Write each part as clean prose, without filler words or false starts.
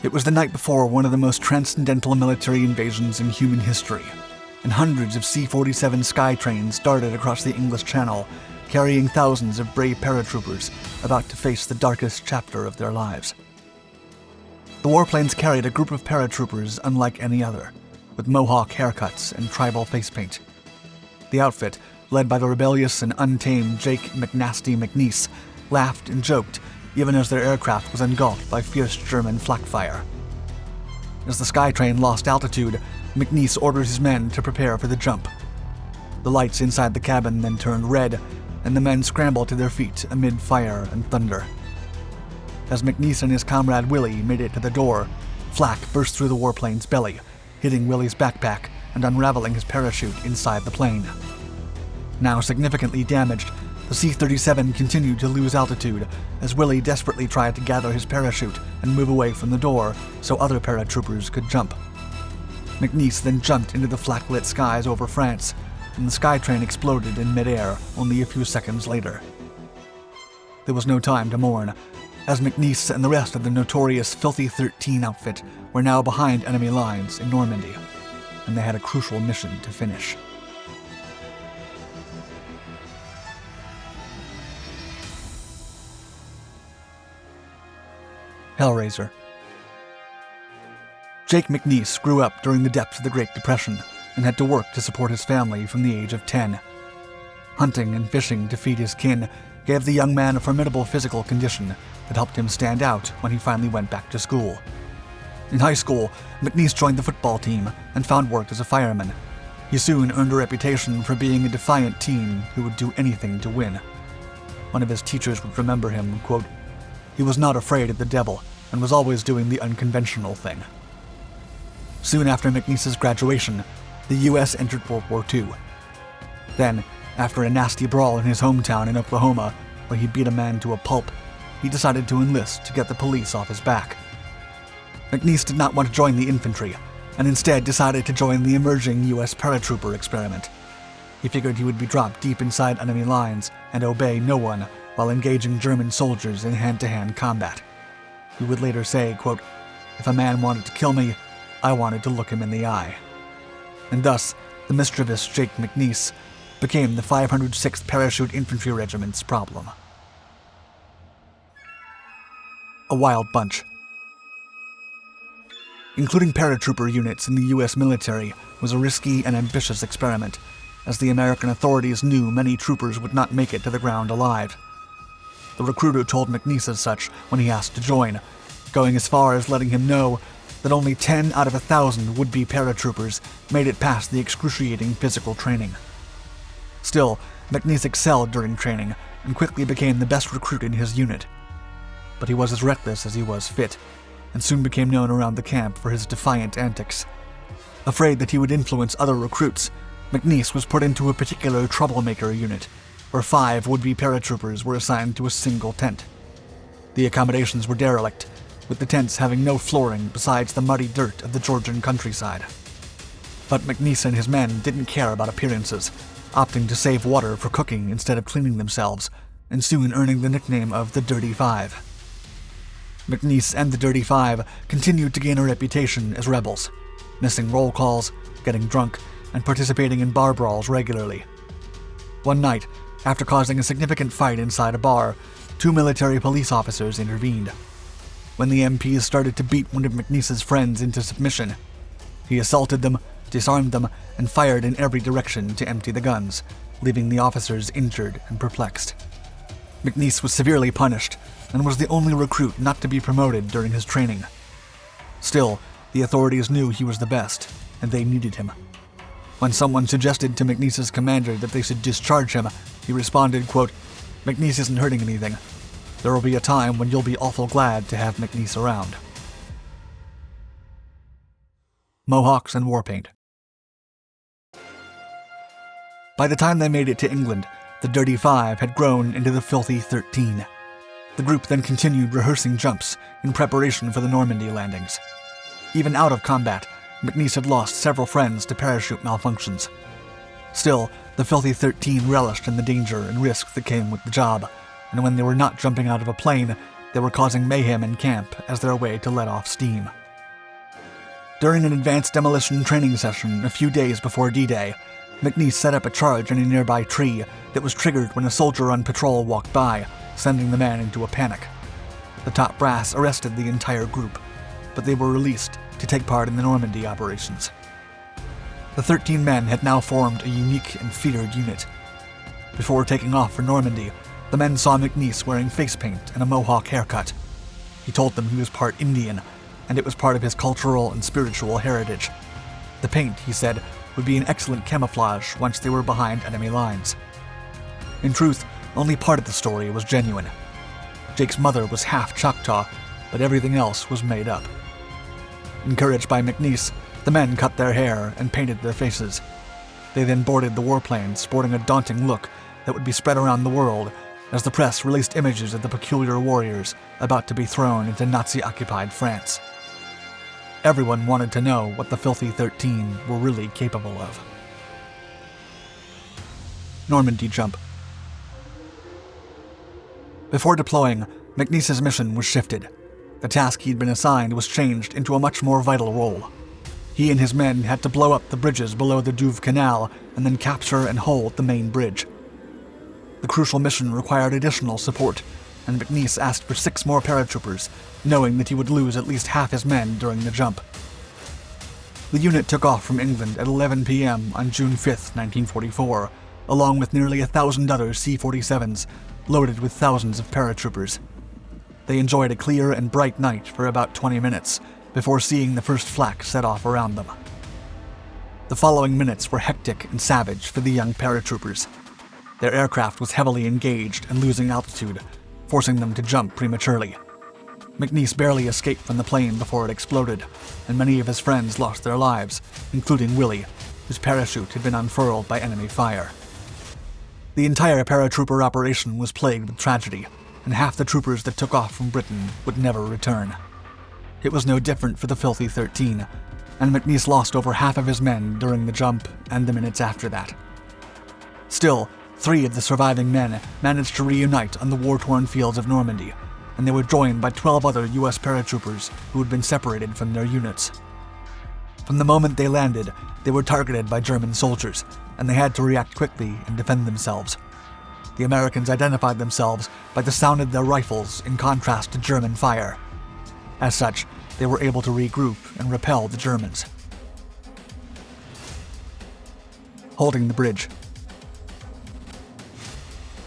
It was the night before one of the most transcendental military invasions in human history, and hundreds of C-47 Skytrains darted across the English Channel, carrying thousands of brave paratroopers about to face the darkest chapter of their lives. The warplanes carried a group of paratroopers unlike any other, with mohawk haircuts and tribal face paint. The outfit, led by the rebellious and untamed Jake McNasty McNiece, laughed and joked even as their aircraft was engulfed by fierce German flak fire. As the Skytrain lost altitude, McNiece ordered his men to prepare for the jump. The lights inside the cabin then turned red, and the men scrambled to their feet amid fire and thunder. As McNiece and his comrade Willy made it to the door, flak burst through the warplane's belly, hitting Willy's backpack and unraveling his parachute inside the plane. Now significantly damaged, the C-47 continued to lose altitude as Willy desperately tried to gather his parachute and move away from the door so other paratroopers could jump. McNiece then jumped into the flak-lit skies over France, and the Skytrain exploded in midair only a few seconds later. There was no time to mourn, as McNiece and the rest of the notorious Filthy 13 outfit were now behind enemy lines in Normandy, and they had a crucial mission to finish. Hellraiser. Jake McNasty grew up during the depths of the Great Depression and had to work to support his family from the age of 10. Hunting and fishing to feed his kin gave the young man a formidable physical condition that helped him stand out when he finally went back to school. In high school, McNasty joined the football team and found work as a fireman. He soon earned a reputation for being a defiant teen who would do anything to win. One of his teachers would remember him, quote, "He was not afraid of the devil and was always doing the unconventional thing." Soon after McNasty's graduation, the U.S. entered World War II. Then, after a nasty brawl in his hometown in Oklahoma, where he beat a man to a pulp, he decided to enlist to get the police off his back. McNasty did not want to join the infantry, and instead decided to join the emerging U.S. paratrooper experiment. He figured he would be dropped deep inside enemy lines and obey no one while engaging German soldiers in hand-to-hand combat. He would later say, quote, "If a man wanted to kill me, I wanted to look him in the eye." And thus, the mischievous Jake McNasty became the 506th Parachute Infantry Regiment's problem. A wild bunch. Including paratrooper units in the U.S. military was a risky and ambitious experiment, as the American authorities knew many troopers would not make it to the ground alive. The recruiter told McNasty as such when he asked to join, going as far as letting him know that only 10 out of 1,000 would-be paratroopers made it past the excruciating physical training. Still, McNasty excelled during training and quickly became the best recruit in his unit. But he was as reckless as he was fit, and soon became known around the camp for his defiant antics. Afraid that he would influence other recruits, McNasty was put into a particular troublemaker unit, where 5 would-be paratroopers were assigned to a single tent. The accommodations were derelict, with the tents having no flooring besides the muddy dirt of the Georgian countryside. But McNasty and his men didn't care about appearances, opting to save water for cooking instead of cleaning themselves, and soon earning the nickname of the Dirty Five. McNasty and the Dirty Five continued to gain a reputation as rebels, missing roll calls, getting drunk, and participating in bar brawls regularly. One night, after causing a significant fight inside a bar, 2 military police officers intervened. When the MPs started to beat one of McNasty's friends into submission, he assaulted them, disarmed them, and fired in every direction to empty the guns, leaving the officers injured and perplexed. McNasty was severely punished, and was the only recruit not to be promoted during his training. Still, the authorities knew he was the best, and they needed him. When someone suggested to McNasty's commander that they should discharge him, he responded, quote, "McNasty isn't hurting anything. There will be a time when you'll be awful glad to have McNasty around." Mohawks and war paint. By the time they made it to England, the Dirty Five had grown into the Filthy 13. The group then continued rehearsing jumps in preparation for the Normandy landings. Even out of combat, McNasty had lost several friends to parachute malfunctions. Still, the Filthy 13 relished in the danger and risk that came with the job, and when they were not jumping out of a plane, They were causing mayhem in camp as their way to let off steam. During an advanced demolition training session a few days before D-Day, McNiece set up a charge in a nearby tree that was triggered when a soldier on patrol walked by, sending the man into a panic. The top brass arrested the entire group, but they were released to take part in the Normandy operations. The 13 men had now formed a unique and feared unit. Before taking off for Normandy, the men saw McNiece wearing face paint and a mohawk haircut. He told them he was part Indian, and it was part of his cultural and spiritual heritage. The paint, he said, would be an excellent camouflage once they were behind enemy lines. In truth, only part of the story was genuine. Jake's mother was half Choctaw, but everything else was made up. Encouraged by McNiece, the men cut their hair and painted their faces. They then boarded the warplane, sporting a daunting look that would be spread around the world as the press released images of the peculiar warriors about to be thrown into Nazi-occupied France. Everyone wanted to know what the Filthy 13 were really capable of. Normandy jump. Before deploying, McNiece's mission was shifted. The task he'd been assigned was changed into a much more vital role. He and his men had to blow up the bridges below the Douve Canal and then capture and hold the main bridge. The crucial mission required additional support, and McNiece asked for 6 more paratroopers, knowing that he would lose at least half his men during the jump. The unit took off from England at 11 p.m. on June 5, 1944, along with nearly 1,000 other C-47s, loaded with thousands of paratroopers. They enjoyed a clear and bright night for about 20 minutes, before seeing the first flak set off around them. The following minutes were hectic and savage for the young paratroopers. Their aircraft was heavily engaged and losing altitude, forcing them to jump prematurely. McNiece barely escaped from the plane before it exploded, and many of his friends lost their lives, including Willy, whose parachute had been unfurled by enemy fire. The entire paratrooper operation was plagued with tragedy, and half the troopers that took off from Britain would never return. It was no different for the Filthy 13, and McNiece lost over half of his men during the jump and the minutes after that. Still, 3 of the surviving men managed to reunite on the war-torn fields of Normandy, and they were joined by 12 other U.S. paratroopers who had been separated from their units. From the moment they landed, they were targeted by German soldiers, and they had to react quickly and defend themselves. The Americans identified themselves by the sound of their rifles in contrast to German fire. As such, they were able to regroup and repel the Germans. Holding the bridge.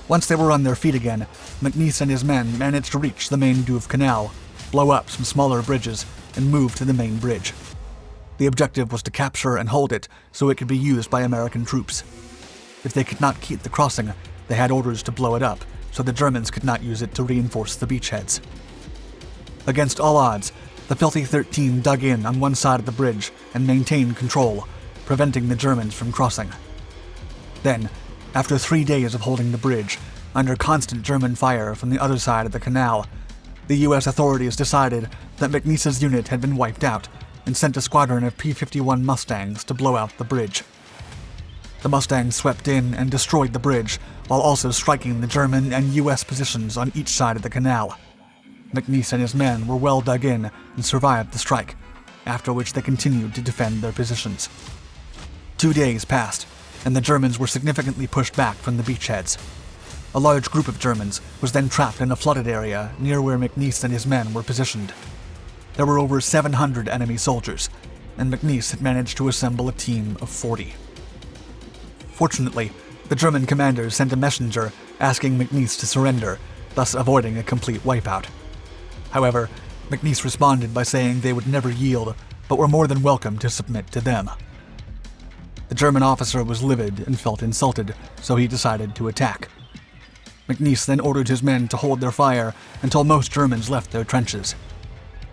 Once they were on their feet again, McNiece and his men managed to reach the main Douve Canal, blow up some smaller bridges, and move to the main bridge. The objective was to capture and hold it so it could be used by American troops. If they could not keep the crossing, they had orders to blow it up so the Germans could not use it to reinforce the beachheads. Against all odds, the Filthy 13 dug in on one side of the bridge and maintained control, preventing the Germans from crossing. Then, after 3 days of holding the bridge, under constant German fire from the other side of the canal, the U.S. authorities decided that McNiece's unit had been wiped out and sent a squadron of P-51 Mustangs to blow out the bridge. The Mustangs swept in and destroyed the bridge, while also striking the German and U.S. positions on each side of the canal. McNiece and his men were well dug in and survived the strike, after which they continued to defend their positions. 2 days passed, and the Germans were significantly pushed back from the beachheads. A large group of Germans was then trapped in a flooded area near where McNiece and his men were positioned. There were over 700 enemy soldiers, and McNiece had managed to assemble a team of 40. Fortunately, the German commanders sent a messenger asking McNiece to surrender, thus avoiding a complete wipeout. However, McNiece responded by saying they would never yield, but were more than welcome to submit to them. The German officer was livid and felt insulted, so he decided to attack. McNiece then ordered his men to hold their fire until most Germans left their trenches.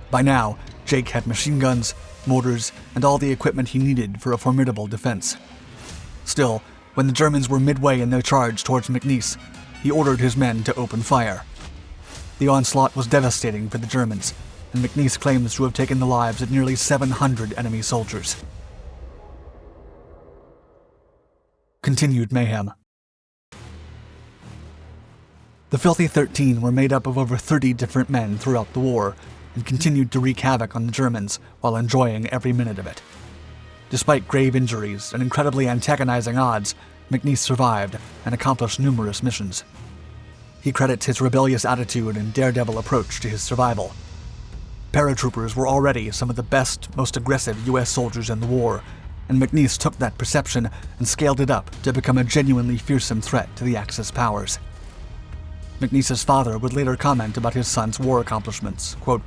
By now, Jake had machine guns, mortars, and all the equipment he needed for a formidable defense. Still, when the Germans were midway in their charge towards McNiece, he ordered his men to open fire. The onslaught was devastating for the Germans, and McNiece claims to have taken the lives of nearly 700 enemy soldiers. Continued mayhem. The Filthy 13 were made up of over 30 different men throughout the war, and continued to wreak havoc on the Germans while enjoying every minute of it. Despite grave injuries and incredibly antagonizing odds, McNiece survived and accomplished numerous missions. He credits his rebellious attitude and daredevil approach to his survival. Paratroopers were already some of the best, most aggressive U.S. soldiers in the war, and McNiece took that perception and scaled it up to become a genuinely fearsome threat to the Axis powers. McNiece's father would later comment about his son's war accomplishments, quote,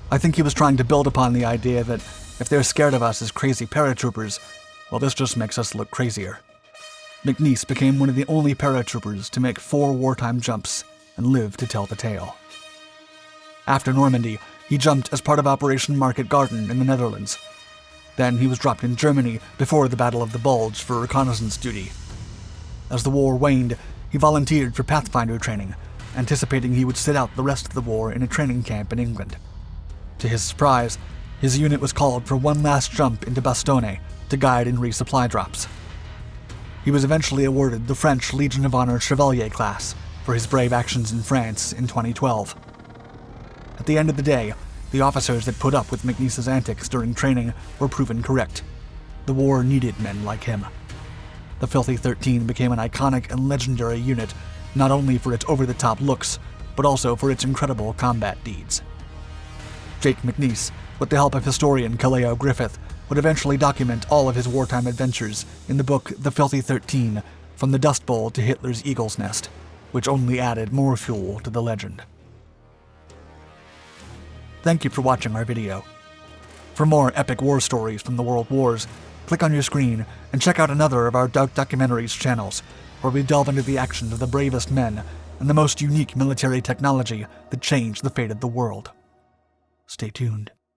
"I think he was trying to build upon the idea that if they're scared of us as crazy paratroopers, well, this just makes us look crazier." McNiece became one of the only paratroopers to make 4 wartime jumps and live to tell the tale. After Normandy, he jumped as part of Operation Market Garden in the Netherlands. Then he was dropped in Germany before the Battle of the Bulge for reconnaissance duty. As the war waned, he volunteered for Pathfinder training, anticipating he would sit out the rest of the war in a training camp in England. To his surprise, his unit was called for one last jump into Bastogne to guide and resupply drops. He was eventually awarded the French Legion of Honor Chevalier class for his brave actions in France in 2012. At the end of the day, the officers that put up with McNiece's antics during training were proven correct. The war needed men like him. The Filthy 13 became an iconic and legendary unit, not only for its over-the-top looks, but also for its incredible combat deeds. Jake McNasty, with the help of historian Kaleo Griffith, would eventually document all of his wartime adventures in the book The Filthy 13, From the Dust Bowl to Hitler's Eagle's Nest, which only added more fuel to the legend. Thank you for watching our video. For more epic war stories from the World Wars, click on your screen and check out another of our Dark Documentaries channels, where we delve into the actions of the bravest men and the most unique military technology that changed the fate of the world. Stay tuned.